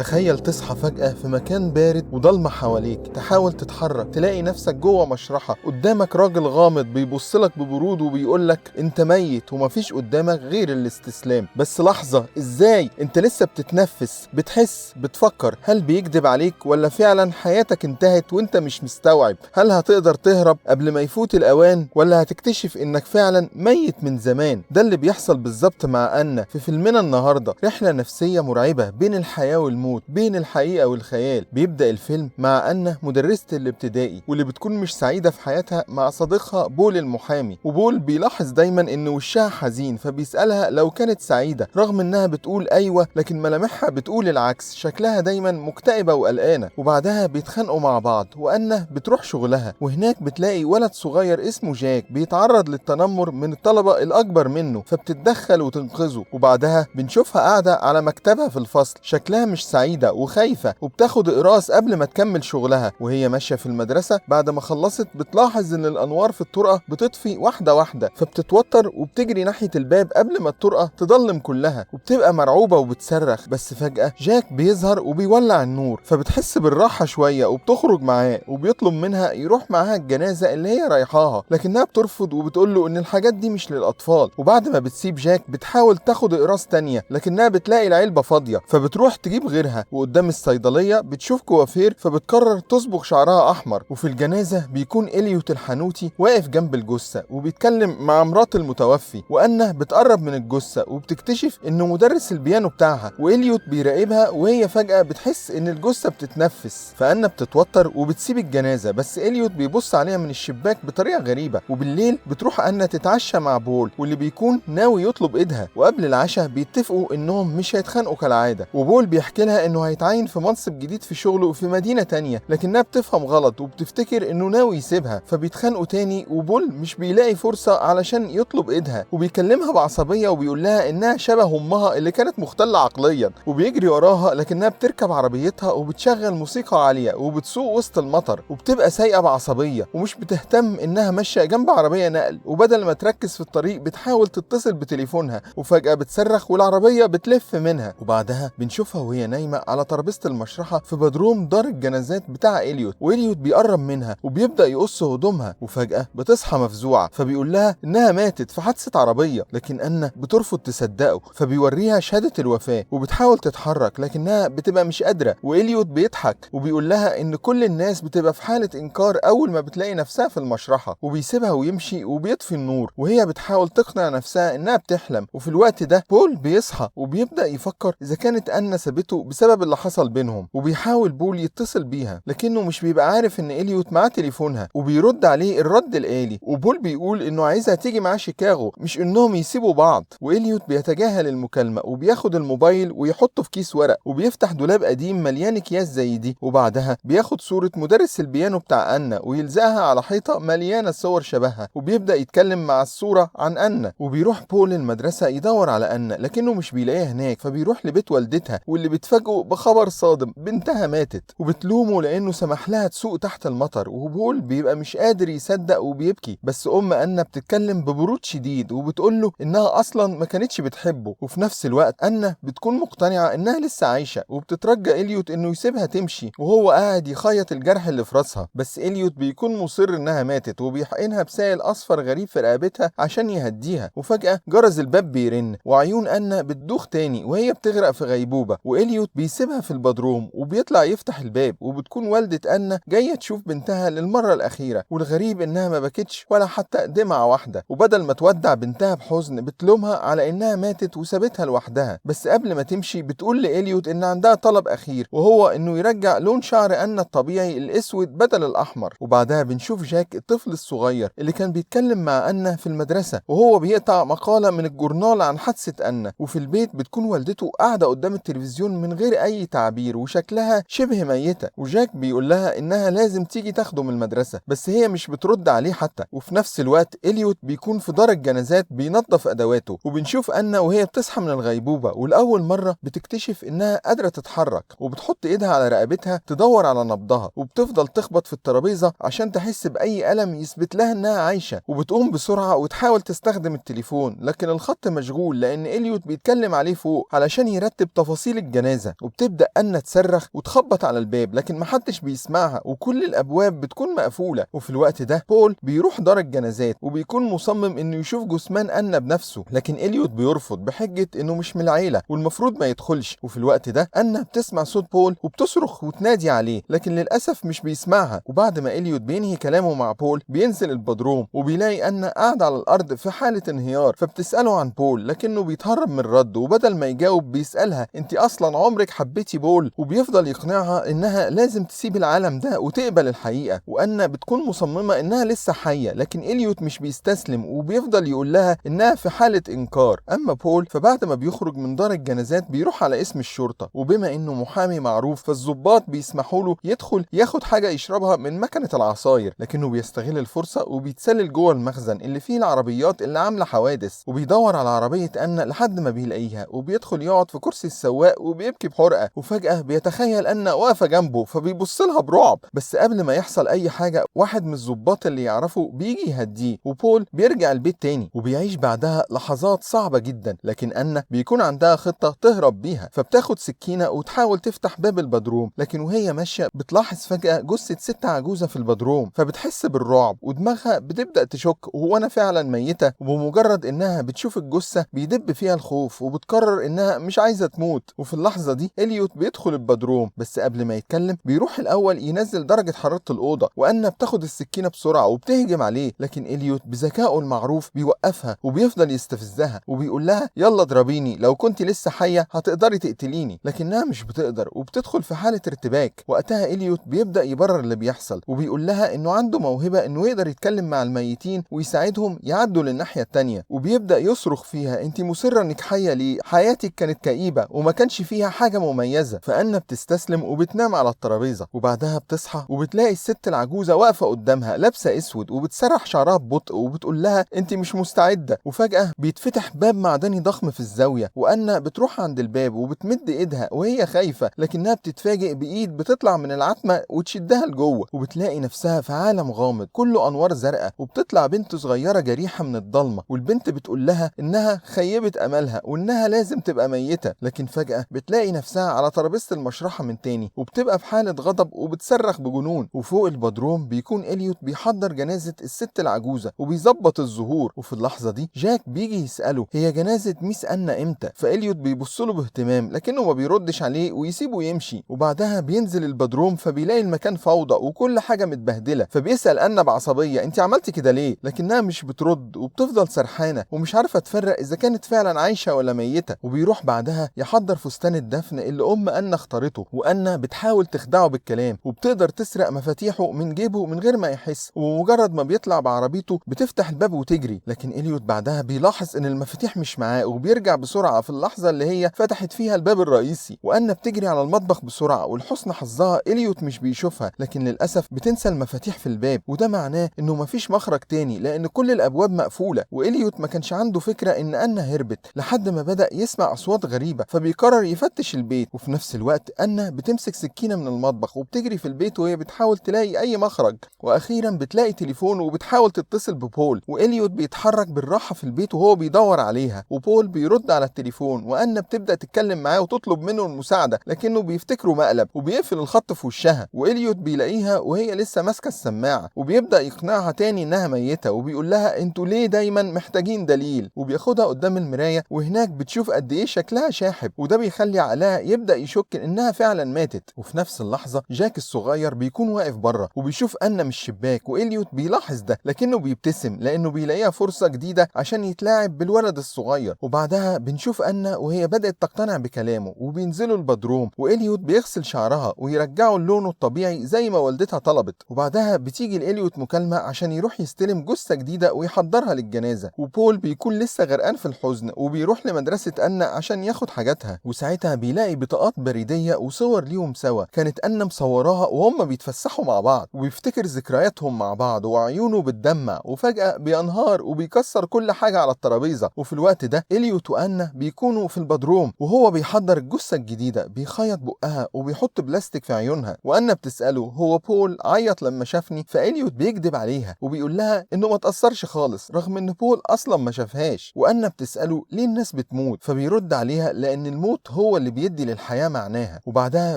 تخيل تصحى فجأة في مكان بارد وضلمة حواليك، تحاول تتحرك تلاقي نفسك جوه مشرحة، قدامك راجل غامض بيبصلك ببرود وبيقولك انت ميت ومفيش قدامك غير الاستسلام. بس لحظة، ازاي انت لسه بتتنفس، بتحس، بتفكر؟ هل بيكذب عليك ولا فعلا حياتك انتهت وانت مش مستوعب؟ هل هتقدر تهرب قبل ما يفوت الاوان ولا هتكتشف انك فعلا ميت من زمان؟ ده اللي بيحصل بالظبط مع أنا في فيلمنا النهاردة، رحلة نفسية مرعبة بين الحياة والموت، بين الحقيقة والخيال. بيبدأ الفيلم مع أنا مدرسة الابتدائي واللي بتكون مش سعيدة في حياتها مع صديقها بول المحامي، وبول بيلاحظ دايما ان وشها حزين فبيسألها لو كانت سعيدة، رغم انها بتقول ايوه لكن ملامحها بتقول العكس، شكلها دايما مكتئبة وقلقانة. وبعدها بيتخانقوا مع بعض وأنا بتروح شغلها، وهناك بتلاقي ولد صغير اسمه جاك بيتعرض للتنمر من الطلبة الأكبر منه، فبتتدخل وتنقذه. وبعدها بنشوفها قاعدة على مكتبها في الفصل، شكلها مش سعيدة وخايفة، وبتاخد إقراص قبل ما تكمل شغلها. وهي ماشية في المدرسة بعد ما خلصت بتلاحظ إن الأنوار في الطرقة بتطفي واحدة واحدة، فبتتوتر وبتجري ناحية الباب قبل ما الطرقة تضلم كلها، وبتبقى مرعوبة وبتصرخ. بس فجأة جاك بيظهر وبيولع النور، فبتحس بالراحة شوية وبتخرج معاه، وبيطلب منها يروح معاها الجنازة اللي هي رايحاها، لكنها بترفض وبتقول له إن الحاجات دي مش للأطفال. وبعد ما بتسيب جاك بتحاول تاخد إقراص تانية لكنها بتلاقي العلبة فاضية، فبتروح تجيب غيرها. وقدام الصيدلية بتشوف كوافير فبتقرر تصبغ شعرها أحمر. وفي الجنازة بيكون إليوت الحانوتي واقف جنب الجثة وبيتكلم مع مرات المتوفي، وأنا بتقرب من الجثة وبتكتشف إنه مدرس البيانو بتاعها، وإليوت بيراقبها. وهي فجأة بتحس إن الجثة بتتنفس، فأنا بتتوتر وبتسيب الجنازة، بس إليوت بيبص عليها من الشباك بطريقة غريبة. وبالليل بتروح أنا تتعشى مع بول واللي بيكون ناوي يطلب إيدها، وقبل العشاء بيتفقوا إنهم مش هيتخانقوا كالعادة. وبول بيحكي لها إنه هيتعين في منصب جديد في شغله في مدينة تانية، لكنها بتفهم غلط وبتفتكر إنه ناوي يسيبها، فبيتخانقوا تاني. وبول مش بيلاقي فرصة علشان يطلب إيدها، وبيكلمها بعصبية وبيقول لها إنها شبه أمها اللي كانت مختلة عقليا، وبيجري وراها لكنها بتركب عربيتها وبتشغل موسيقى عالية وبتسوق وسط المطر، وبتبقى سايقة بعصبية ومش بتهتم إنها ماشية جنب عربية نقل، وبدل ما تركز في الطريق بتحاول تتصل بتليفونها، وفجأة بتصرخ والعربية بتلف منها. وبعدها بنشوفها وهي نايمة على ترابيزة المشرحة في بدروم دار الجنازات بتاع إليوت، وإليوت بيقرب منها وبيبدأ يقص هدومها، وفجأة بتصحى مفزوعة فبيقول لها إنها ماتت في حادثة عربية، لكن أنا بترفض تصدقه، فبيوريها شهادة الوفاة وبتحاول تتحرك لكنها بتبقى مش قادرة. وإليوت بيضحك وبيقول لها إن كل الناس بتبقى في حالة إنكار أول ما بتلاقي نفسها في المشرحة، وبيسيبها ويمشي وبيطفي النور، وهي بتحاول تقنع نفسها إنها بتحلم. وفي الوقت ده بول بيصحى وبيبدأ يفكر إذا كانت أنا سابته بسبب اللي حصل بينهم، وبيحاول بول يتصل بيها لكنه مش بيبقى عارف إن إليوت معاه تليفونها، وبيرد عليه الرد الآلي. وبول بيقول إنه عايزها تيجي معاه شيكاغو، مش إنهم يسيبوا بعض. وإليوت بيتجاهل المكالمة وبياخد الموبايل ويحطه في كيس ورق، وبيفتح دولاب قديم مليان أكياس زي دي. وبعدها بياخد صورة مدرس البيانو بتاع أنا ويلزقها على حيطة مليانة صور شبهها، وبيبدأ يتكلم مع الصورة عن أنا. وبيروح بول المدرسة يدور على أنا لكنه مش بيلاقيها هناك، فبيروح لبيت والدتها واللي بتفاجئه بخبر صادم، بنتها ماتت، وبتلومه لأنه سمح لها تسوق تحت المطر. وبول بيبقى مش قادر يصدق وبيبكي، بس أم أنا بتتكلم ببرود شديد وبتقول له إنها أصلا ما كانتش بتحبه. وفي نفس الوقت أنا بتكون مقتنعة إنها لسه عايشة، وبتترجى إليوت إنه يسيبها تمشي وهو قاعد يخيط الجرح اللي في راسها. بس إليوت بيكون مصر إنها ماتت وبيحقنها بسائل أصفر غريب في رقبتها عشان يهديها. وفجأة جرس الباب بيرن وعيون أنا بتدوخ تاني وهي بتغرق في غيبوبة، وإليوت بيسيبها في البدروم وبيطلع يفتح الباب، وبتكون والدة أنا جاية تشوف بنتها للمرة الأخيرة. والغريب إنها ما بكتش ولا حتى دمعة واحدة، وبدل ما تودع بنتها بحزن بتلومها على إنها ماتت وسابتها لوحدها. بس قبل ما تمشي بتقول لإليوت إن عندها طلب أخير، وهو إنه يرجع لون شعر أنا الطبيعي الأسود بدل الأحمر. وبعدها بنشوف جاك الطفل الصغير اللي كان بيتكلم مع أنا في المدرسة وهو بيقطع مقالة من الجورنال عن حادثة أنا. وفي البيت بتكون والدته قاعدة قدام التلفزيون من غير أي تعبير وشكلها شبه ميتة، وجاك بيقول لها إنها لازم تيجي تاخده من المدرسة، بس هي مش بترد عليه حتى. وفي نفس الوقت إليوت بيكون في دار الجنازات بينظف أدواته، وبنشوف أنا وهي بتصحى من الغيبوبة ولأول مرة بتكتشف إنها قادرة تتحرك، وبتحط إيدها على رقبتها تدور على نبضها، وبتفضل تخبط في الترابيزة عشان تحس بأي ألم يثبت لها إنها عايشة. وبتقوم بسرعة وتحاول تستخدم التليفون لكن الخط مشغول لأن إليوت بيتكلم عليه فوق علشان يرتب تفاصيل الجنازة. الجنازة. وبتبدأ أن تصرخ وتخبط على الباب، لكن محدش بيسمعها وكل الأبواب بتكون مقفولة. وفي الوقت ده بول بيروح دار الجنازات وبيكون مصمم إنه يشوف جثمان أن بنفسه، لكن إليوت بيرفض بحجة إنه مش من العيلة والمفروض ما يدخلش. وفي الوقت ده أن بتسمع صوت بول وبتصرخ وتنادي عليه، لكن للأسف مش بيسمعها. وبعد ما إليوت بينهي كلامه مع بول بينزل البدروم وبيلاقي أن قاعد على الأرض في حالة انهيار، فبتسأله عن بول لكنه بيتهرب من الرد، وبدل ما يجاوب بيسألها انت أصلا عمرك حبيتي بول؟ وبيفضل يقنعها إنها لازم تسيب العالم ده وتقبل الحقيقة، وأن بتكون مصممة إنها لسه حية. لكن إليوت مش بيستسلم وبيفضل يقول لها إنها في حالة إنكار. أما بول فبعد ما بيخرج من دار الجنازات بيروح على اسم الشرطة، وبما إنه محامي معروف فالضباط بيسمحوا له يدخل ياخد حاجة يشربها من مكنة العصاير، لكنه بيستغل الفرصة وبيتسلل جوه المخزن اللي فيه العربيات اللي عاملة حوادث، وبيدور على عربية أن لحد ما بيلاقيها وبيدخل يقعد في كرسي السواق وبيبكي بحرقة. وفجأة بيتخيل أن واقفة جنبه فبيبص لها برعب، بس قبل ما يحصل أي حاجة واحد من الضباط اللي يعرفه بيجي يهديه، وبول بيرجع البيت تاني وبيعيش بعدها لحظات صعبة جدا. لكن أن بيكون عندها خطة تهرب بيها، فبتاخد سكينة وتحاول تفتح باب البدروم، لكن وهي ماشية بتلاحظ فجأة جثة ست عجوزة في البدروم، فبتحس بالرعب ودماغها بتبدأ تشك هو أنا فعلا ميتة. وبمجرد إنها بتشوف الجثة بيدب فيها الخوف وبتقرر إنها مش عايزة تموت. وفي اللحظة دي إليوت بيدخل البدروم، بس قبل ما يتكلم بيروح الأول ينزل درجة حرارة الأوضة، وأن بتاخد السكينة بسرعة وبتهجم عليه، لكن إليوت بذكائه المعروف بيوقفها وبيفضل يستفزها وبيقول لها يلا اضربيني، لو كنت لسه حية هتقدري تقتليني. لكنها مش بتقدر وبتدخل في حالة ارتباك. وقتها إليوت بيبدأ يبرر اللي بيحصل وبيقول لها إنه عنده موهبة إنه يقدر يتكلم مع الميتين ويساعدهم يعدوا للناحية التانية، وبيبدأ يصرخ فيها انت مصرة انك حية ليه؟ حياتك كانت كئيبة وما كانش فيها حاجة مميزة. فأنا بتستسلم وبتنام على الترابيزة، وبعدها بتصحى وبتلاقي الست العجوزة واقفة قدامها لابسة اسود وبتسرح شعرها ببطء وبتقول لها انت مش مستعدة. وفجأة بيتفتح باب معدني ضخم في الزاوية، وأنا بتروح عند الباب وبتمد ايدها وهي خايفة، لكنها بتتفاجئ بإيد بتطلع من العتمة وتشدها لجوه، وبتلاقي نفسها في عالم غامض كله أنوار زرقاء، وبتطلع بنت صغيرة جريحة من الضلمة، والبنت بتقول لها إنها خيبت أملها وإنها لازم تبقى ميتة. لكن فجأة بتلاقي نفسها على ترابيزة المشرحة من تاني وبتبقى في حالة غضب وبتصرخ بجنون. وفوق البدروم بيكون إليوت بيحضر جنازة الست العجوزة وبيظبط الزهور، وفي اللحظة دي جاك بيجي يسأله هي جنازة ميس أنا إمتى؟ فإليوت بيبصله باهتمام لكنه ما بيردش عليه ويسيبه يمشي. وبعدها بينزل البدروم فبيلاقي المكان فوضى وكل حاجة متبهدلة، فبيسأل أنا بعصبية انت عملتي كده ليه؟ لكنها مش بترد وبتفضل سرحانة ومش عارفة تفرق إذا كانت فعلا عايشة ولا ميتة. وبيروح بعدها يحضر فستان الدفن اللي أن اختارته، وأن بتحاول تخدعه بالكلام وبتقدر تسرق مفاتيحه من جيبه من غير ما يحس، ومجرد ما بيطلع بعربيته بتفتح الباب وتجري. لكن إليوت بعدها بيلاحظ إن المفاتيح مش معاه وبيرجع بسرعة في اللحظة اللي هي فتحت فيها الباب الرئيسي، وأن بتجري على المطبخ بسرعة، ولحسن حظها إليوت مش بيشوفها، لكن للأسف بتنسى المفاتيح في الباب، وده معناه إنه مفيش مخرج تاني لأن كل الأبواب مقفولة. وإليوت ما كانش عنده فكرة إن أنا هربت لحد ما بدأ يسمع أصوات غريبة، فبيقرر يفتش البيت. وفي نفس الوقت أنا بتمسك سكينة من المطبخ وبتجري في البيت وهي بتحاول تلاقي أي مخرج، وأخيرا بتلاقي تليفون وبتحاول تتصل ببول، وإليوت بيتحرك بالراحة في البيت وهو بيدور عليها، وبول بيرد على التليفون وأنا بتبدأ تتكلم معاه وتطلب منه المساعدة، لكنه بيفتكره مقلب وبيقفل الخط في وشها. وإليوت بيلاقيها وهي لسه ماسكة السماعة وبيبدأ يقنعها تاني إنها ميتة، وبيقول لها انتوا ليه دايما محتاجين دليل، وبياخدها قدام المراية وهناك بتشوف قد ايه شكلها شاحب، وده بيخلي عقلها يبدأ يشك انها فعلا ماتت. وفي نفس اللحظة جاك الصغير بيكون واقف بره وبيشوف أنا من الشباك، وإليوت بيلاحظ ده لكنه بيبتسم لأنه بيلاقيها فرصة جديدة عشان يتلاعب بالولد الصغير. وبعدها بنشوف أنا وهي بدأت تقتنع بكلامه وبينزلوا البدروم، وإليوت بيغسل شعرها ويرجعه لونه الطبيعي زي ما والدتها طلبت. وبعدها بتيجي لإليوت مكالمة عشان يروح يستلم جثة جديدة ويحضرها للجنازة، وبول بيكون لسه غرقان في الحزن وبيروح لمدرسة أنا عشان ياخد حاجاتها، وساعتها بيلاقي بطاقات بريدية وصور ليهم سوا كانت أنا مصوراها وهم بيتفسحوا مع بعض، وبيفتكر ذكرياتهم مع بعض وعيونه بتدمع، وفجأة بينهار وبيكسر كل حاجة على الترابيزة. وفي الوقت ده إليوت وأنا بيكونوا في البدروم وهو بيحضر الجثة الجديدة، بيخيط بقها وبيحط بلاستيك في عيونها، وأنا بتسأله هو بول عيط لما شافني؟ فإليوت بيكذب عليها وبيقول لها إنه ما تأثرش خالص رغم إن بول أصلا ما شافهاش. وأنا بتسأله ليه الناس بتموت؟ فبيرد عليها لأن الموت هو اللي اللي بيدي للحياة معناها، وبعدها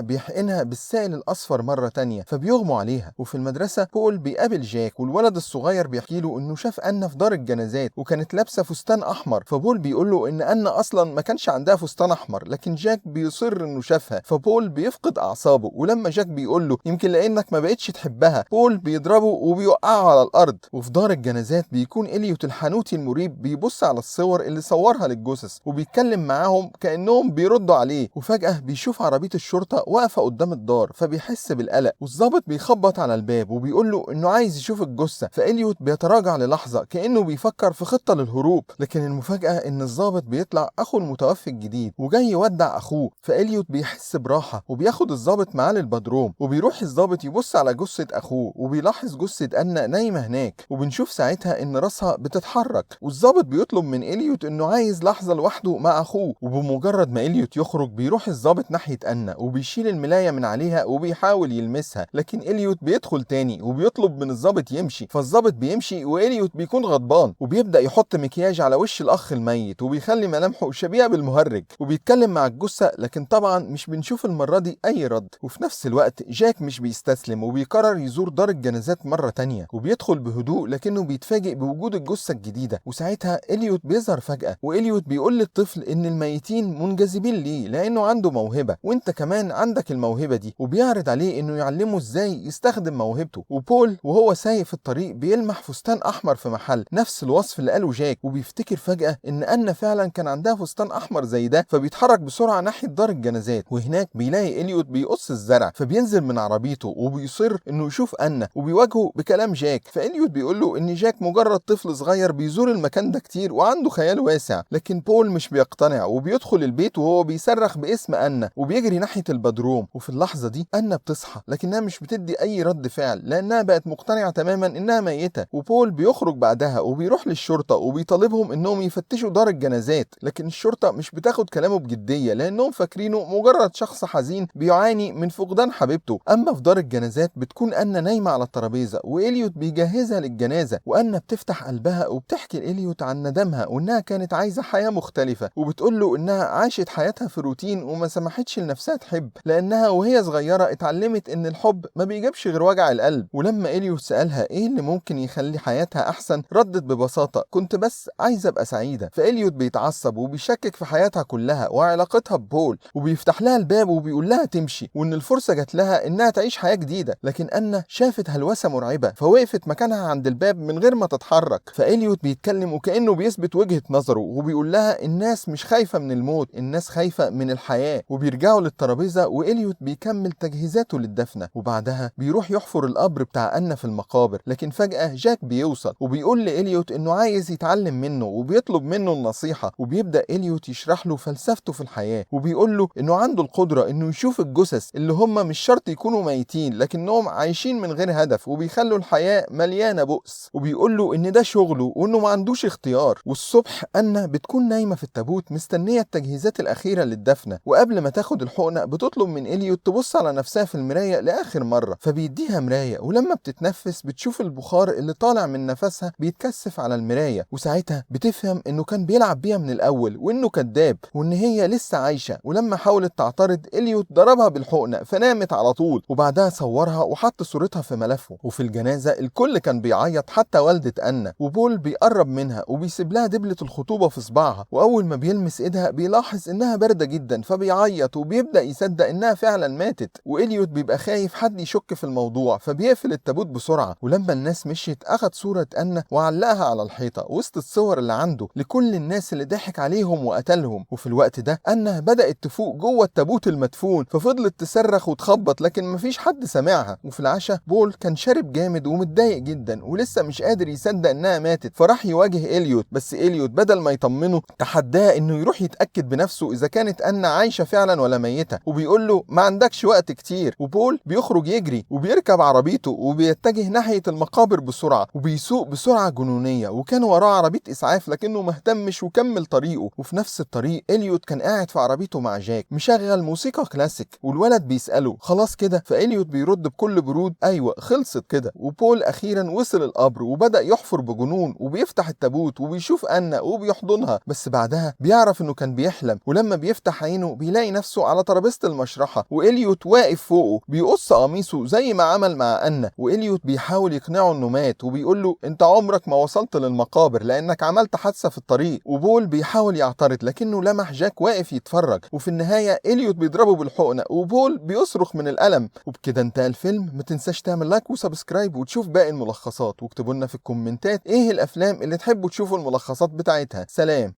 بيحقنها بالسائل الأصفر مرة تانية فبيغموا عليها. وفي المدرسة بول بيقابل جاك، والولد الصغير بيحكي له إنه شاف أنا في دار الجنازات وكانت لابسة فستان أحمر، فبول بيقول له إن أنا أصلا ما كانش عندها فستان أحمر، لكن جاك بيصر إنه شافها. فبول بيفقد أعصابه، ولما جاك بيقول له يمكن لأنك ما بقتش تحبها، بول بيضربه وبيوقعه على الأرض. وفي دار الجنازات بيكون إليوت الحانوتي المريب بيبص على الصور اللي صورها للجثث وبيتكلم معاهم كأنهم بيردوا عليه، وفجأة بيشوف عربية الشرطة واقفة قدام الدار فبيحس بالقلق، والضابط بيخبط على الباب وبيقول له إنه عايز يشوف الجثة. فإليوت بيتراجع للحظة كأنه بيفكر في خطة للهروب، لكن المفاجأة إن الضابط بيطلع أخو المتوفي الجديد وجاي يودع أخوه. فإليوت بيحس براحة وبياخد الضابط معاه للبدروم، وبيروح الضابط يبص على جثة أخوه وبيلاحظ جثة أنا نايمة هناك، وبنشوف ساعتها إن راسها بتتحرك. والضابط بيطلب من إليوت إنه عايز لحظة لوحده مع أخوه، وبمجرد ما إليوت يخرج بيروح الضابط ناحية أنا وبيشيل الملاية من عليها وبيحاول يلمسها، لكن إليوت بيدخل تاني وبيطلب من الضابط يمشي. فالضابط بيمشي وإليوت بيكون غضبان وبيبدأ يحط مكياج على وش الأخ الميت وبيخلي ملامحه شبيهة بالمهرج، وبيتكلم مع الجثة، لكن طبعا مش بنشوف المرة دي أي رد. وفي نفس الوقت جاك مش بيستسلم وبيقرر يزور دار الجنازات مرة تانية، وبيدخل بهدوء لكنه بيتفاجئ بوجود الجثة الجديدة. وساعتها إليوت بيظهر فجأة، وإليوت بيقول للطفل إن الميتين منجذبين ليه لأنه عنده موهبة وإنت كمان عندك الموهبة دي، وبيعرض عليه إنه يعلمه إزاي يستخدم موهبته. وبول وهو سايق في الطريق بيلمح فستان أحمر في محل نفس الوصف اللي قاله جاك، وبيفتكر فجأة إن أنا فعلا كان عندها فستان أحمر زي ده، فبيتحرك بسرعة ناحية دار الجنازات. وهناك بيلاقي إليوت بيقص الزرع، فبينزل من عربيته وبيصر إنه يشوف أنا وبيواجهه بكلام جاك. فإليوت بيقول له إن جاك مجرد طفل صغير بيزور المكان ده كتير وعنده خيال واسع، لكن بول مش بيقتنع وبيدخل البيت وهو بيصرخ باسم أنا وبيجري ناحية البدروم. وفي اللحظة دي أنا بتصحى لكنها مش بتدي أي رد فعل لأنها بقت مقتنعة تماما إنها ميتة. وبول بيخرج بعدها وبيروح للشرطة وبيطالبهم إنهم يفتشوا دار الجنازات، لكن الشرطة مش بتاخد كلامه بجدية لأنهم فاكرينه مجرد شخص حزين بيعاني من فقدان حبيبته. أما في دار الجنازات بتكون أنا نايمة على الترابيزة وإليوت بيجهزها للجنازة، وأنا بتفتح قلبها وبتحكي لإليوت عن ندمها وإنها كانت عايزة حياة مختلفة، وبتقول له إنها عاشت حياتها في روتين وما سمحتش لنفسها تحب لأنها وهي صغيرة اتعلمت إن الحب ما بيجيبش غير وجع القلب. ولما إليوت سألها إيه اللي ممكن يخلي حياتها أحسن ردت ببساطة كنت بس عايزة أبقى سعيدة. فإليوت بيتعصب وبيشكك في حياتها كلها وعلاقتها ببول، وبيفتح لها الباب وبيقول لها تمشي وإن الفرصة جات لها إنها تعيش حياة جديدة، لكن أنا شافت هلوسة مرعبة فوقفت مكانها عند الباب من غير ما تتحرك. فإليوت بيتكلم وكأنه بيثبت وجهة نظره وبيقول لها الناس مش خايفة من الموت، الناس خايفة من الحياة. وبيرجعوا للترابيزة وإليوت بيكمل تجهيزاته للدفنة، وبعدها بيروح يحفر القبر بتاع أنا في المقابر. لكن فجأة جاك بيوصل وبيقول لإليوت إنه عايز يتعلم منه وبيطلب منه النصيحة، وبيبدأ إليوت يشرح له فلسفته في الحياة وبيقول له إنه عنده القدرة إنه يشوف الجثث اللي هم مش شرط يكونوا ميتين لكنهم عايشين من غير هدف وبيخلوا الحياة مليانة بؤس، وبيقول له إن ده شغله وإنه ما عندوش اختيار. والصبح أنا بتكون نايمة في التابوت مستنية التجهيزات الأخيرة للدفنة، وقبل ما تاخد الحقنة بتطلب من إليوت تبص على نفسها في المراية لآخر مرة، فبيديها مراية ولما بتتنفس بتشوف البخار اللي طالع من نفسها بيتكثف على المراية، وساعتها بتفهم إنه كان بيلعب بيها من الأول وإنه كذاب وإن هي لسه عايشة. ولما حاولت تعترض إليوت ضربها بالحقنة فنامت على طول، وبعدها صورها وحط صورتها في ملفه. وفي الجنازة الكل كان بيعيط حتى والدة أنا، وبول بيقرب منها وبيسيب لها دبلة الخطوبة في صباعها، وأول ما بيلمس إيدها بيلاحظ إنها باردة جدا فبيعيط وبيبدأ يصدق إنها فعلا ماتت. وإليوت بيبقى خايف حد يشك في الموضوع فبيقفل التابوت بسرعة، ولما الناس مشيت أخد صورة أنا وعلقها على الحيطة وسط الصور اللي عنده لكل الناس اللي ضحك عليهم وقتلهم. وفي الوقت ده أنا بدأت تفوق جوه التابوت المدفون ففضلت تصرخ وتخبط لكن مفيش حد سامعها. وفي العشاء بول كان شارب جامد ومتضايق جدا ولسه مش قادر يصدق إنها ماتت، فراح يواجه إليوت، بس إليوت بدل ما يطمنه تحداه إنه يروح يتأكد بنفسه إذا كانت أنا عايشة فعلا ولا ميتة، وبيقول له ما عندكش وقت كتير. وبول بيخرج يجري وبيركب عربيته وبيتجه ناحية المقابر بسرعة وبيسوق بسرعة جنونية، وكان وراه عربية إسعاف لكنه مهتمش وكمل طريقه. وفي نفس الطريق إليوت كان قاعد في عربيته مع جاك مشغل موسيقى كلاسيك، والولد بيسأله خلاص كده؟ فإليوت بيرد بكل برود أيوة خلصت كده. وبول أخيرا وصل القبر وبدأ يحفر بجنون وبيفتح التابوت وبيشوف أنا وبيحضنها، بس بعدها بيعرف إنه كان بيحلم، ولما بيفتح بيفتح عينه بيلاقي نفسه على ترابيزة المشرحة، وإليوت واقف فوقه بيقص قميصه زي ما عمل مع أنا. وإليوت بيحاول يقنعه إنه مات، وبيقول له أنت عمرك ما وصلت للمقابر لأنك عملت حادثة في الطريق. وبول بيحاول يعترض لكنه لمح جاك واقف يتفرج، وفي النهاية إليوت بيضربه بالحقنة وبول بيصرخ من الألم. وبكده انتهى الفيلم. ما تنساش تعمل لايك وسبسكرايب وتشوف باقي الملخصات، واكتبوا لنا في الكومنتات ايه الافلام اللي تحبوا تشوفوا الملخصات بتاعتها. سلام.